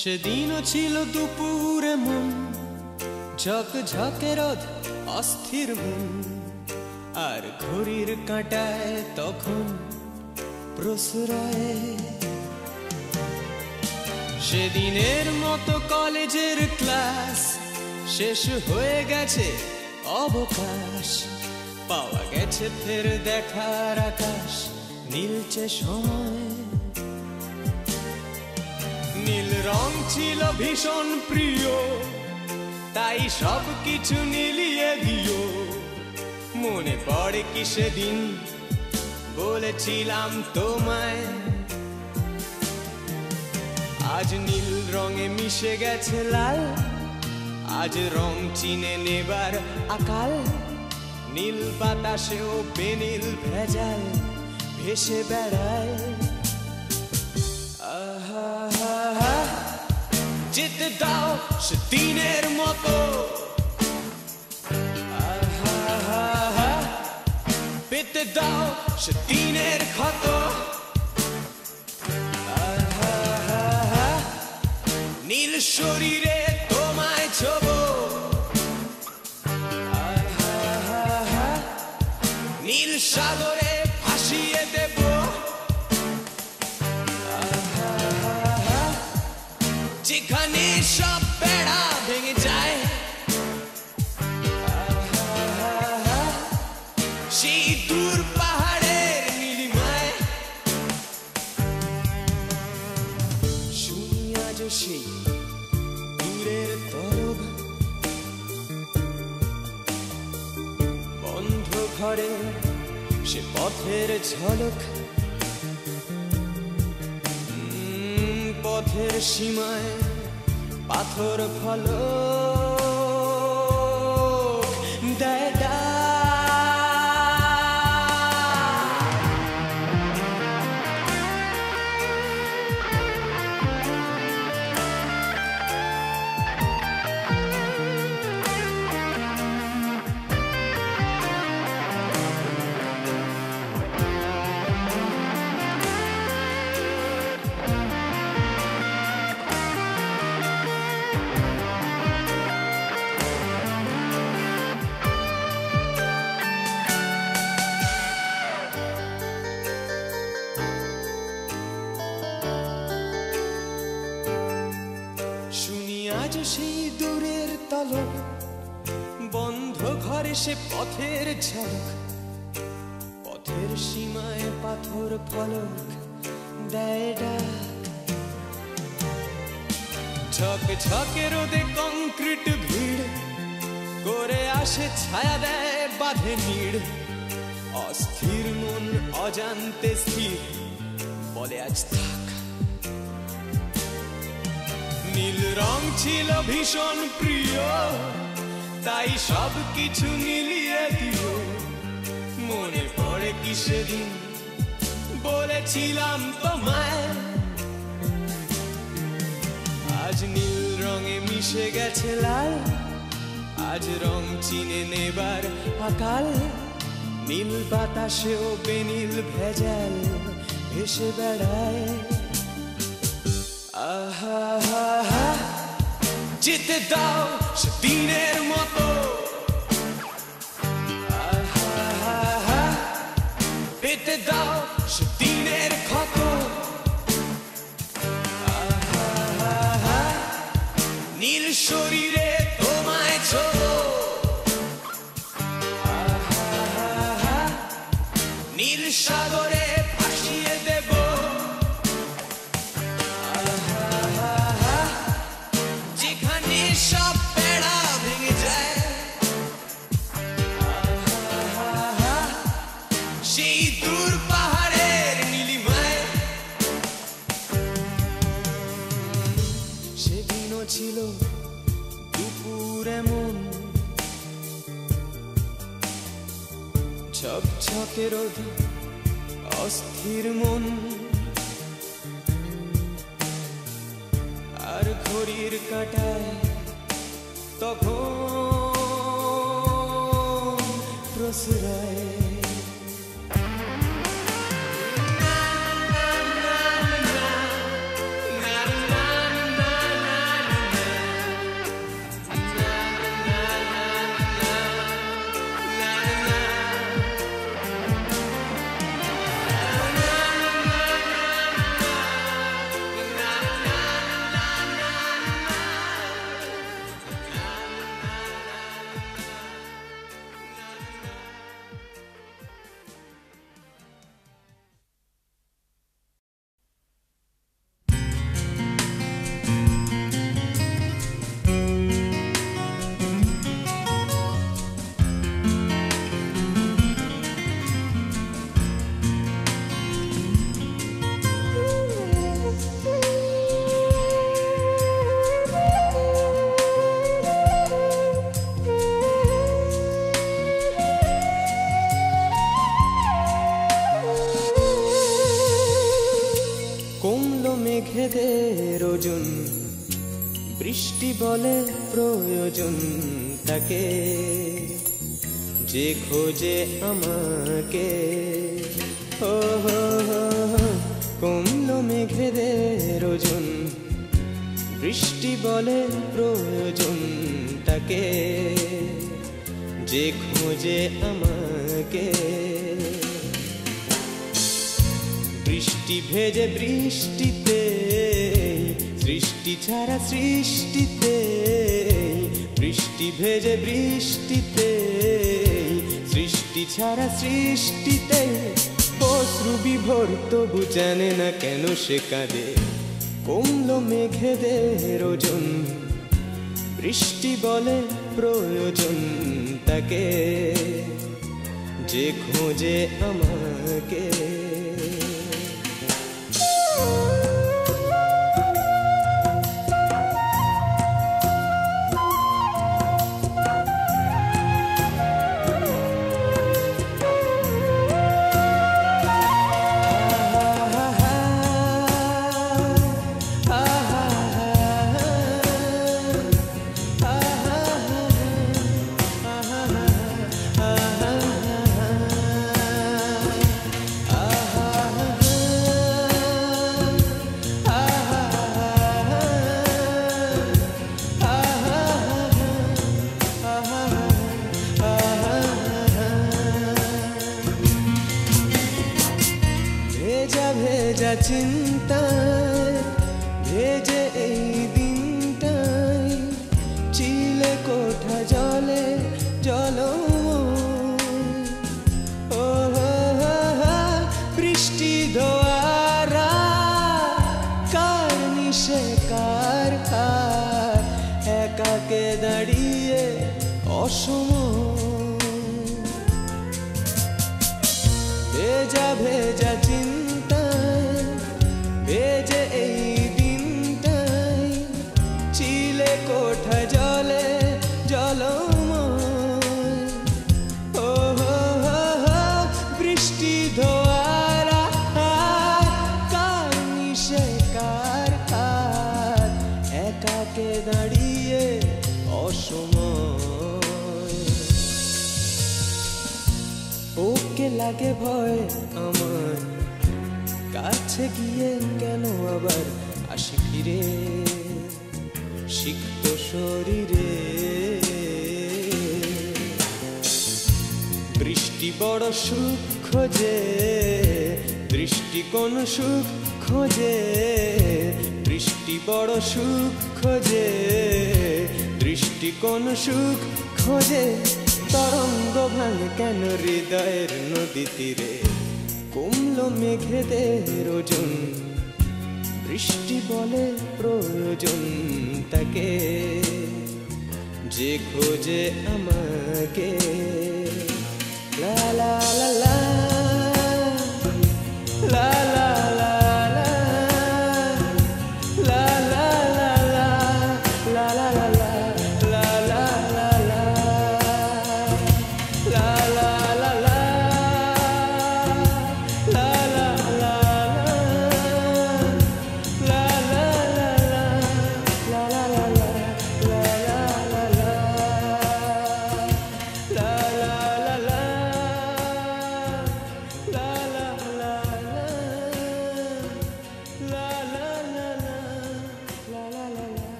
সেদিনও ছিল দুপুরে মন ঝকঝকে রোদ অস্থির মন আর ঘড়ির কাঁটায় তখন প্রশ্রয়। সেদিনের মতো কলেজের ক্লাস শেষ হয়ে গেছে অবকাশ, পাওয়া গেছে ফের দেখার আকাশ, নীলচে সময়। নীল রং ছিল ভীষণ প্রিয়, তাই সব কিছু নীলিয়ে দিও। মনে পড়ে কি সেদিন বলেছিলাম তোমায়, আজ নীল রঙে মিশে গেছে লাল, আজ রং চিনে নেবার আকাল। নীল বাতাসেও বেনীল ভেজাল ভেসে বেড়ায়। যেতে দাও সেদিনের মতো, পেতে দাও সেদিনের ক্ষত। নীল শরীরে তোমায় ছোবো, নীল সাগরে ভাসিয়ে দেব। যেখানে সব বেড়া ভেঙে যায়, সেই দূর পাহাড়ের নীলিমায়। শুনি আজ সেই দূরের তরব, বন্ধ ঘরে সে পথের ঝলক। পথের সীমায় পাথর ফলক দেয় ডাক। আজ সেই দূরের তলক, বন্ধ ঘরে সে পথের ঝলক। পথের সীমায় পাথর ফলক দেয় ডাক। ঝকঝকে রোদে কংক্রিট ভিড় করে আসে, ছায়া দেয় বাঁধে নীড়। অস্থির মন অজান্তে স্থির বলে আজ থাক। নীল রং ছিল ভীষণ প্রিয়, তাই সব কিছু মিলিয়ে দিও। মনে পড়ে কি সেদিন বলেছিলাম তোমায়, আজ নীল রঙে মিশে গেছে লাল, আজ রং চিনে নেবার আকাল। নীল বাতাসেও বেনীল ভেজাল ভেসে বেড়ায়। যেতে দাও সেদিনের মতো, পেতে দাও সেদিনের ক্ষত। নীল শরীরে তোমায় ছোবো, নীল সাগরে ভাসিয়ে দেব। যেখানে সব বেড়া ভেঙে যায়, সেই দূর পাহাড়ের নীলিমায়। সেদিনও ছিল দুপুর এমন ঝকঝকে রোদে অস্থির মন, আর ঘড়ির কাঁটায় তখন প্রসরায় মেঘেদের ওজন, বৃষ্টি বলে প্রয়োজন তাকে, যে খোঁজে আমাকে। ও হো হো কমলো মেঘেদের ওজন, বৃষ্টি বলে প্রয়োজন তাকে, যে খোঁজে আমাকে। বৃষ্টি ভেজে বৃষ্টিতে, সৃষ্টি ছাড়া সৃষ্টিতে, বৃষ্টি ভেজে বৃষ্টিতে, সৃষ্টি ছাড়া সৃষ্টিতে, অশ্রু বিভোর তবু জানে না কেন সে কাঁদে। কমলো মেঘেদের ওজন, বৃষ্টি বলে প্রয়োজন তাকে, যে খোঁজে আমাকে। ভেজা চিন্তায় ভেজে এই দিনটাই, চিলে কোঠা জলে জলময়। ও বৃষ্টি ধোয়ারা কার নিশে কার কার, একাকে দাঁড়িয়ে অসময়। ভেজা ভেজা চিন্তায় ভেজে এই দিনটাই, চিলে কোঠা জলে জলময়। ও বৃষ্টি ধোয়ারা কার নিশে কার কার, একাকে দাঁড়িয়ে অসময়। ওকে লাগে ভয় আমার, কাছে গিয়ে কেন আবার আসি ফিরে সিক্ত শরীরে। বৃষ্টি বড় সুখ খোঁজে, দৃষ্টি কোন সুখ খোঁজে, বৃষ্টি বড় সুখ খোঁজে, দৃষ্টি কোন সুখ খোঁজে। তরঙ্গ ভাঙে কেন হৃদয়ের নদী তীরে, কমলো মেঘেদের ওজন, বৃষ্টি বলে প্রয়োজন তাকে, যে খোঁজে আমাকে। লা লা লা লা লা লা লা লা লা লা লা।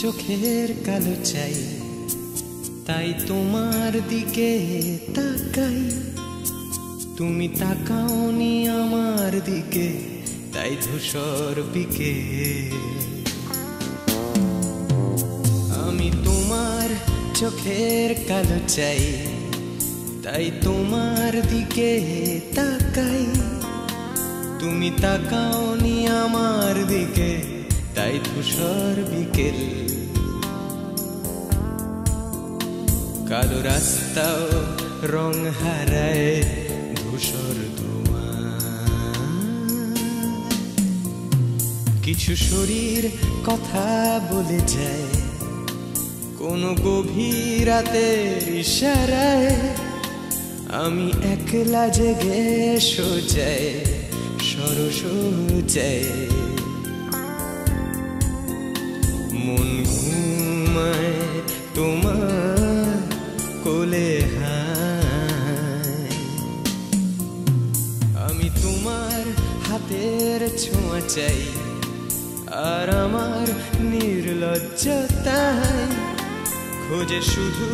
চোখের কালো চাই, তাই তোমার দিকে তাকাই। তুমি তাকাওনি আমার দিকে, তাই ধূসর বিকেল। আমি তোমার চোখের কালো চাই, তাই তোমার দিকে তাকাই। তুমি তাকাওনি আমার দিকে, তাই ধূসর বিকেল। কালো রাস্তাও রং হারায় ধূসর ধোঁয়া। কিছু শরীর কথা বলে যায় কোনো গভীর রাতের ইশারায়। আমি একলা জেগে সোজায় সরসজায়। মন ঘুমায় তোমার কোলে হায়। আমি তোমার হাতের ছোঁয়া চাই, আর আমার নির্লজ্জতায় খোঁজে শুধু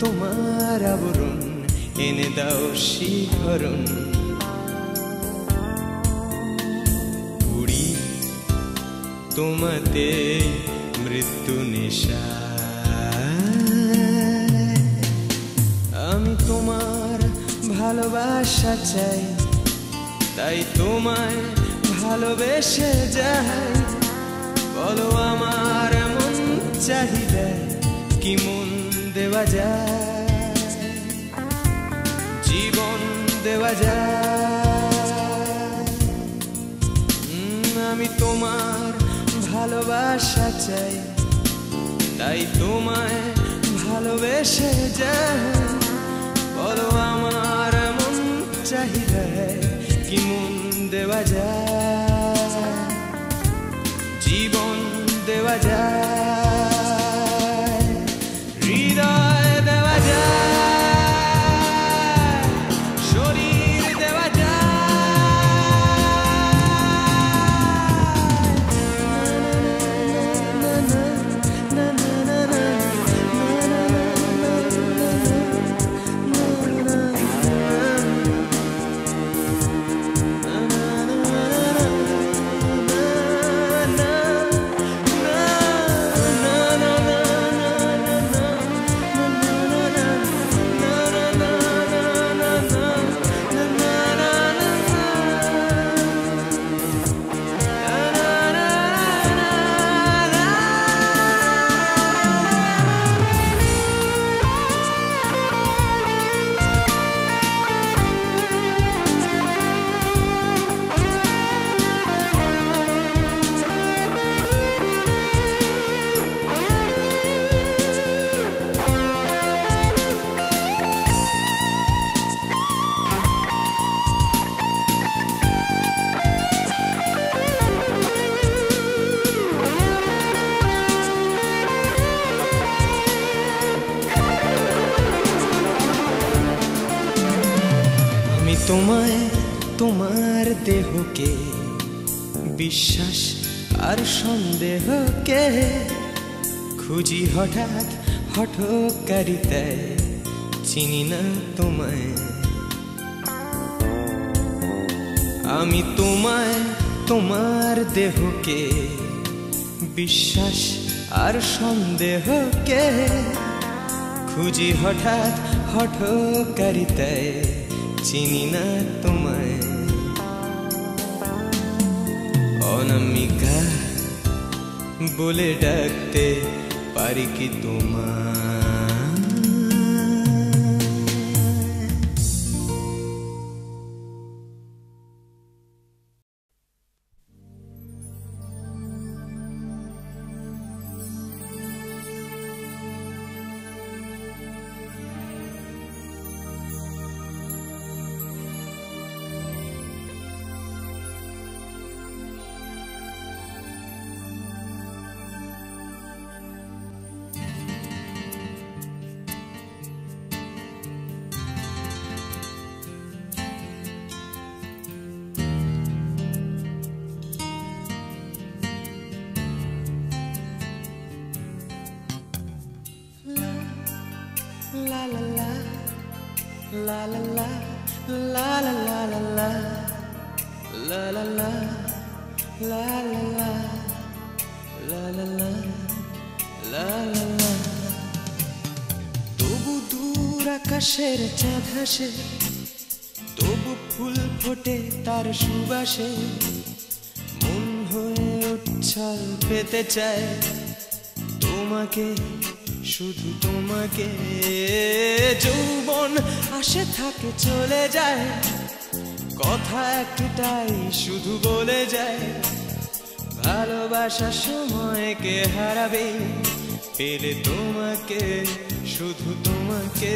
তোমার আবরণ। এনে দাও শিহরণ। উড়ি তোমাতে মৃত্যু নেশা। আমি তোমার ভালোবাসা চাই, তাই তোমায় ভালোবেসে যাই। বলো আমার মন চাহিদা কি মন দেওয়া যায়, জীবন দেওয়া যায়। আমি তোমার ভালোবাসা চাই, তাই তোমায় ভালোবেসে যাই। বলো আমার মন চাহিদা কি মন দেওয়া যায়, জীবন দেওয়া যায়, হৃদয় দেওয়া যায়, শরীর দেওয়া তোমায় তোমার দেহকে বিশ্বাস আর সন্দেহকে খুঁজি হঠাৎ হঠকারিতায় চিনি না তোমায়। আমি তোমায় তোমার দেহকে বিশ্বাস আর সন্দেহকে খুঁজি হঠাৎ হঠকারিতায় চিনি না তোমায়। অনামিকা বলে ডাকতে পারি কি তোমায়? La la la, la la la, la la la la la, la la la, la la la, la la la, la la la. তবু দূর আকাশের চাঁদ হাসে, তবু ফুল ফোটে তার সুবাসে, মন হয়ে উচ্ছল পেতে চায় তোমাকে, শুধু তোমাকে। যৌবন আসে থাকে চলে যায়, কথা একটাই শুধু বলে যায়, ভালোবাসার সময়কে হারাবে, পেলে তোমাকে, শুধু তোমাকে।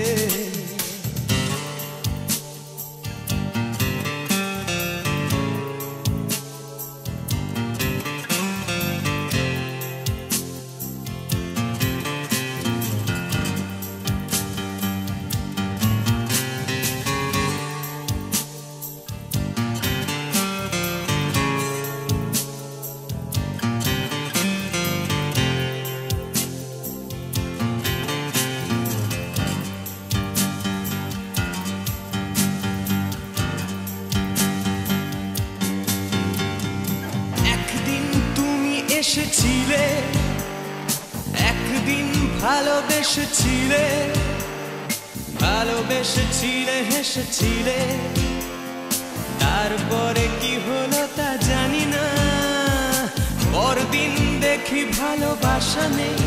এসেছিলে, একদিন ভালোবেসেছিলে, ভালোবেসেছিলে, হেসেছিলে, তারপরে কি হলো তা জানি না। পরদিন দেখি ভালোবাসা নেই,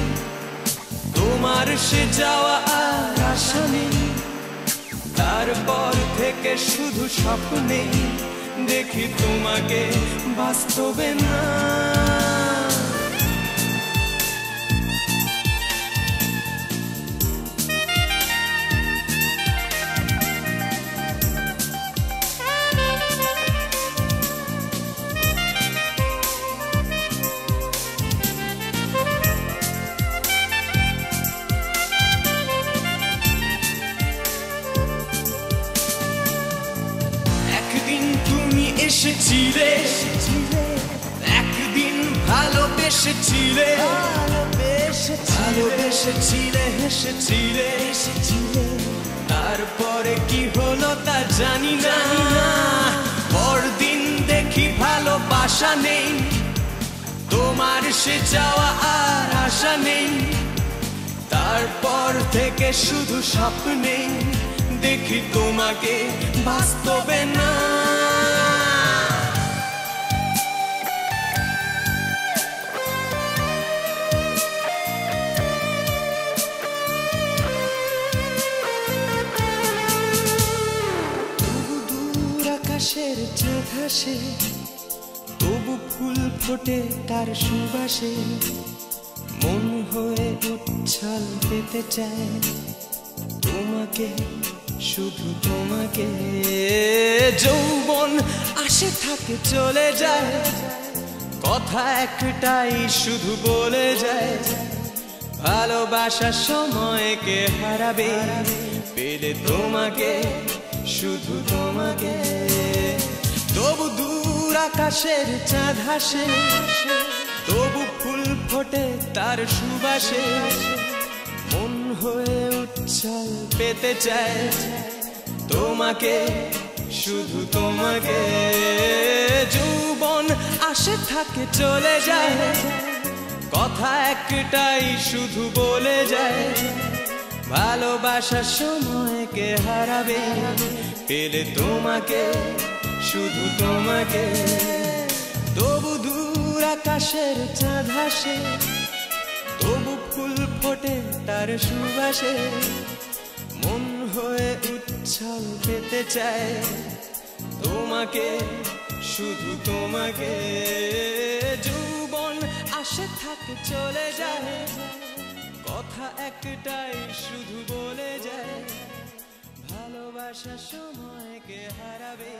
তোমার সে যাওয়া আর আশা নেই, তারপর থেকে শুধু স্বপ্নে দেখি তোমাকে, বাস্তবে না। এসেছিলে, একদিন ভালোবেসেছিলে, ভালোবেসেছিলে, হেসেছিলে, তারপরে কি হলো তা জানি না। পরদিন দেখি ভালোবাসা নেই, তোমার সে যাওয়া আর আশা নেই, তারপর থেকে শুধু স্বপ্নে দেখি তোমাকে, বাস্তবে না। আকাশের চাঁদ হাসে, তবু ফুল ফোটে তার সুবাসে, মন হয়ে উচ্ছল পেতে চায় তোমাকে, শুধু তোমাকে। যৌবন আসে থাকে চলে যায়, কথা একটাই শুধু বলে যায়, ভালোবাসার সময়কে হারাবে, পেলে তোমাকে, শুধু তোমাকে। তবু দূর আকাশের চাঁদ হাসে, তবু ফুল ফোটে তার সুবাসে, মন হয়ে উচ্ছল পেতে চায় তোমাকে, শুধু তোমাকে। যৌবন আসে থাকে চলে যায়, কথা একটাই শুধু বলে যায়, ভালোবাসার সময়কে হারাবে, পেলে তোমাকে, শুধু তোমাকে। তবু দূর আকাশের চাঁদ হাসে, তবু ফুল ফোটে তার সুবাসে, মন হয়ে উচ্ছল পেতে চায় তোমাকে, শুধু তোমাকে। যৌবন আসে থাকে চলে যায়, কথা একটাই শুধু বলে যায়, ভালোবাসার সময়কে হারাবে,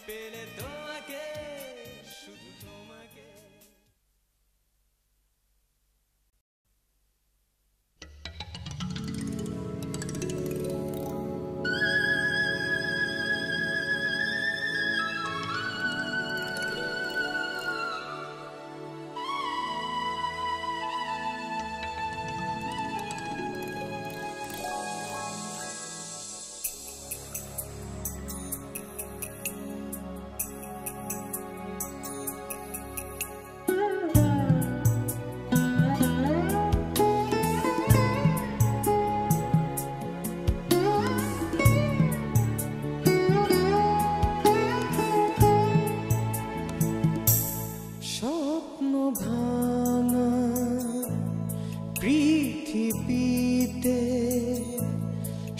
পেলে তোমাকে, শুধু তোমাকে।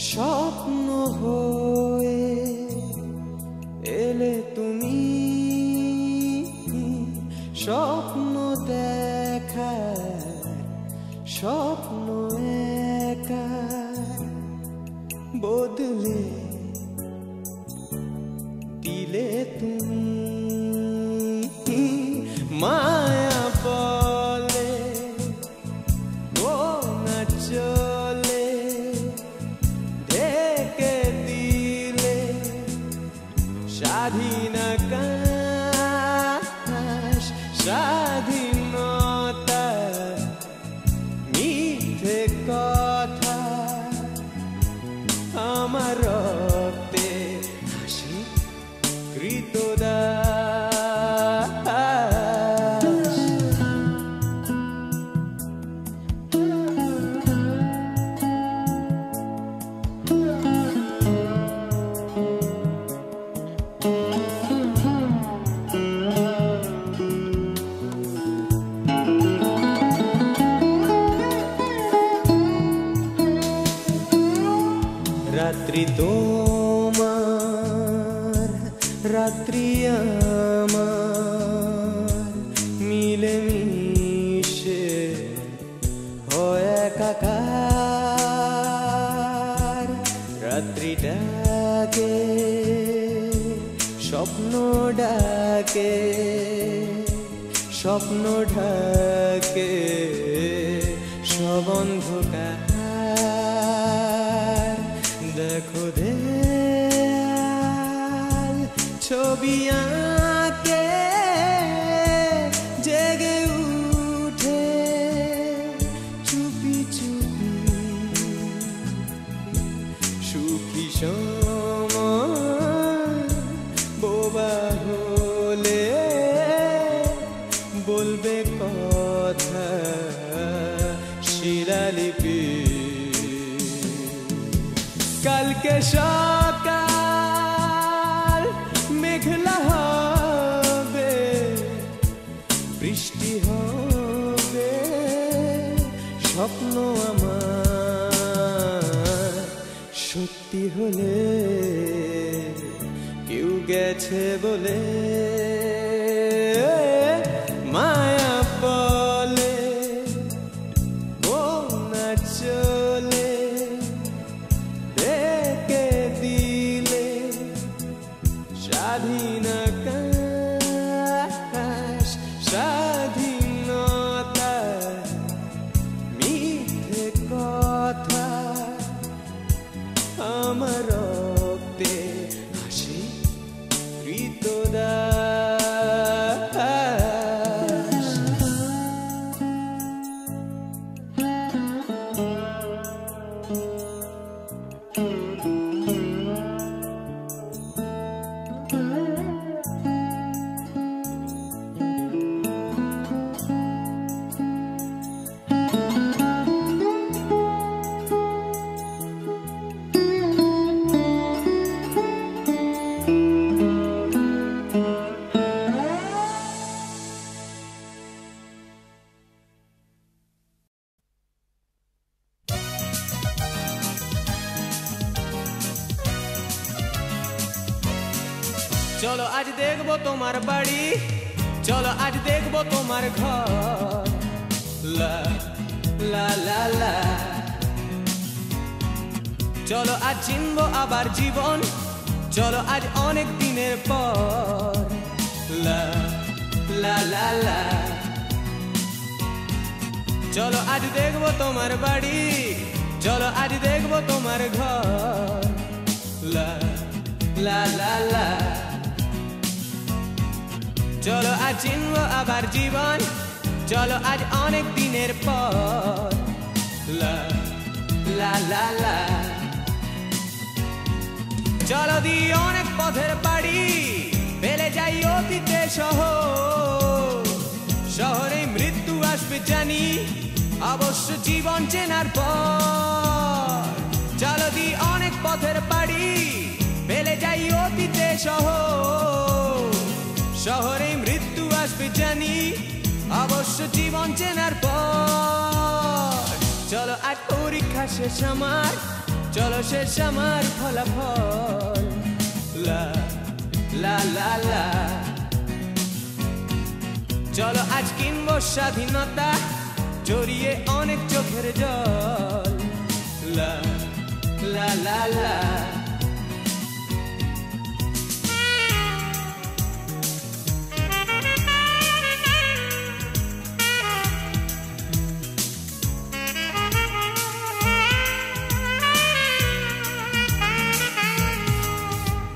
স্বপ্ন হয়ে এলে তুমি, স্বপ্ন দেখার স্বপ্ন একা বদলে দিলে তুমি। মায়া বলে ও না চলে, ঢেকে দিলে স্বাধীন আকাশ, স্বাধীনতা মিথ্যে কথা আমার রক্তে হাসি কৃতদাস। রাত্রি তোমার রাত্রি আমার মিলে মিশে হয় একাকার। রাত্রি ডাকে স্বপ্ন ডাকে, স্বপ্ন ঢাকে সব অন্ধকার। দেখো দেয়াল ছবি আঁকে জেগে উঠে চুপি চুপি, সুখী সময় বোবা হলে বলবে কথা শিলালিপি। কালকে সকাল মেঘলা হবে, বৃষ্টি হবে, স্বপ্ন আমার সত্যি হলে কেউ গেছে বলে। মায়া বলে ও না চলে, স্বাধীন আকাশ, স্বাধীনতা মিথ্যে কথা আমার রক্তে হাসি কৃতদাস। চলো আজ দেখবো তোমার বাড়ি, চলো আজ দেখবো তোমার ঘর। লা লা লা লা, চলো আজ চিনবো আবার জীবন, চলো আজ অনেক দিনের পর। লা লা লা লা, চলো আজ দেখবো তোমার বাড়ি, চলো আজ দেখবো তোমার ঘর। লা লা লা লা, চলো আজ চিনবো আবার জীবন, চলো আজ অনেক দিনের পর। লা লা লা লা, চলো দি অনেক পথের পাড়ি, ফেলে যাই অতীতে শহর। শহরে মৃত্যু আসবে জানি, অবশ্য জীবন চেনার পর। চলো দি অনেক পথের পাড়ি, ফেলে যাই অতীতে শহর। শহরে মৃত্যু আসবে জানি, অবশ্য জীবন চেনার পর। চলো আজ পরীক্ষা শেষ আমার, চলো শেষ আমার ফলাফল লা লা লা লা চলো আজ কিনবো স্বাধীনতা জড়িয়ে অনেক চোখের জল লা লা লা লা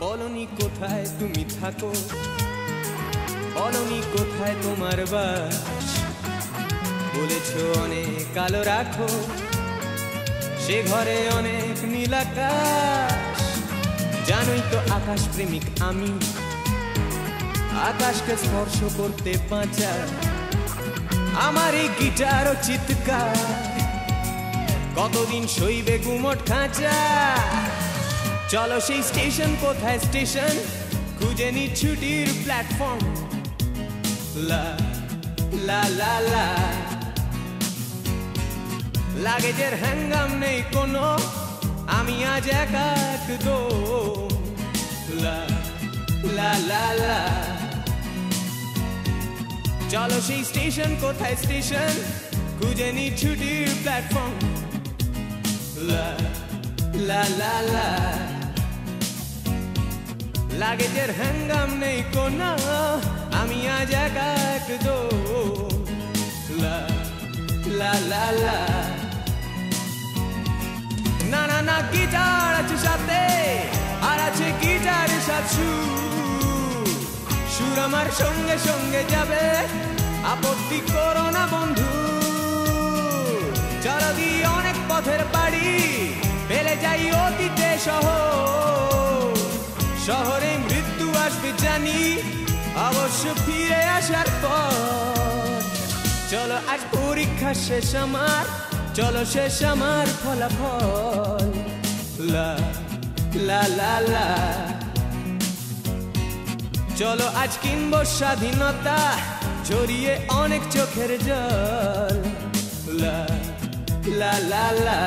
বলনি কোথায় তুমি থাকো বলনি কোথায় তোমার বাস বলেছো অনেক আলো রাখো সে ঘরে অনেক নীল আকাশ জানোই তো আকাশ প্রেমিক আমি আকাশকে স্পর্শ করতে বাঁচা আমার এই গিটার ও চিৎকার কতদিন সইবে গুমট খাঁচা চলো সেই স্টেশন কোথায় স্টেশন খুঁজে নি ছুটির প্ল্যাটফর্ম লা লা লা লা লাগেজের হ্যাঙ্গাম নেই কোনো আমি আজ একা একদম লা লা লা লা চলো সেই স্টেশন কোথায় স্টেশন খুঁজে নি ছুটির প্ল্যাটফর্ম লা লা লা লা লাগেজের হ্যাঙ্গাম নেই কোনো আমি আজ একা একদম লা লা লা লা না না না গিটার আছে সাথে আর আছে গিটারের সাথে সুর আমার সঙ্গে সঙ্গে যাবে আপত্তি করো না বন্ধু চলো দি অনেক পথের বাড়ি ফেলে যাই অতীতে শহরে মৃত্যু আসবে জানি অবশ্য ফিরে আসার পর চলো আজ পরীক্ষা শেষ আমার চলো শেষ আমার ফলাফল লা লা লা লা চলো আজ কিনবো স্বাধীনতা জড়িয়ে অনেক চোখের জল লা লা লা লা